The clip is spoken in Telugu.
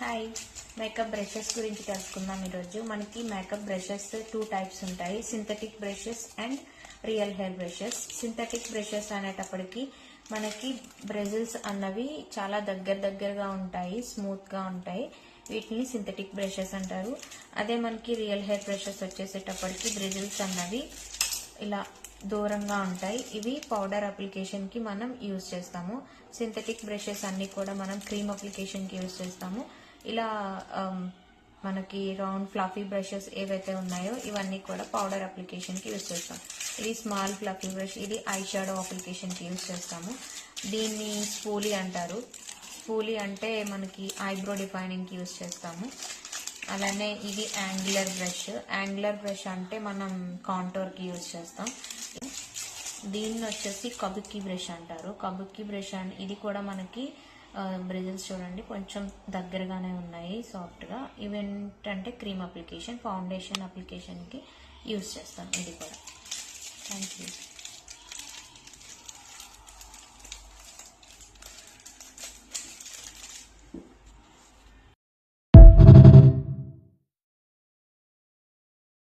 హాయ్, మేకప్ బ్రషెస్ గురించి తెలుసుకుందాం. ఈరోజు మనకి మేకప్ బ్రషెస్ 2 టైప్స్ ఉంటాయి, synthetic brushes and real hair brushes. Synthetic brushes అనేటప్పటికి మనకి బ్రెజిల్స్ అన్నవి చాలా దగ్గరగా ఉంటాయి, స్మూత్ గా ఉంటాయి. వీటిని సింథటిక్ బ్రషెస్ అంటారు. అదే మనకి రియల్ హెయిర్ బ్రషెస్ వచ్చేసేటప్పటికి బ్రెజిల్స్ అన్నవి ఇలా దూరంగా ఉంటాయి. ఇవి పౌడర్ అప్లికేషన్ కి మనం యూజ్ చేస్తాము. సింథటిక్ బ్రషెస్ అన్ని కూడా మనం క్రీమ్ అప్లికేషన్ కి యూజ్ చేస్తాము. ఇలా మనకి రౌండ్ ఫ్లఫీ బ్రషెస్ ఏవైతే ఉన్నాయో ఇవన్నీ కూడా పౌడర్ అప్లికేషన్ కి యూజ్ చేస్తాం. ఇది స్మాల్ ఫ్లఫీ బ్రష్, ఇది ఐ షాడో అప్లికేషన్ కి యూజ్ చేస్తాము. దీన్ని స్పూలీ అంటారు. స్పూలీ అంటే మనకి ఐబ్రో డిఫైనింగ్ కి యూజ్ చేస్తాము. అలానే ఇది యాంగులర్ బ్రష్. యాంగులర్ బ్రష్ అంటే మనం కాంటోర్ కి యూజ్ చేస్తాం. దీన్ని వచ్చేసి కబుక్కి బ్రష్ అంటారు. కబుక్కి బ్రష్ ఇది కూడా మనకి బ్రిజిల్స్ చూడండి కొంచెం దగ్గరగానే ఉన్నాయి, సాఫ్ట్ గా. ఇవేంటంటే క్రీమ్ అప్లికేషన్, ఫౌండేషన్ అప్లికేషన్ కి యూజ్ చేస్తాం. ఇది కూడా. Thank you.